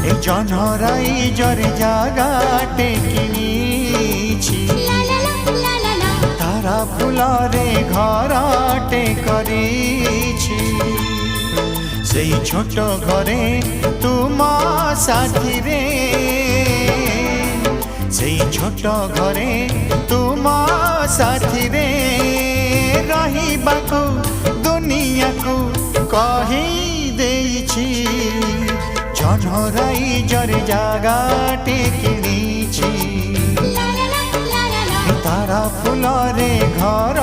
এই জনরাই জরে জাগাটে কিনিছি তারা ফুলরে ঘরটে করিছি সেই ছোট ঘরে তুম সাথীরে সেই ছোট ঘরে তুম সাথীরে রহিবাকু দুনিয়াকু কহি দেইছি জনরাই জরে জাগাটে কিনিছি তারা ফুলরে ঘর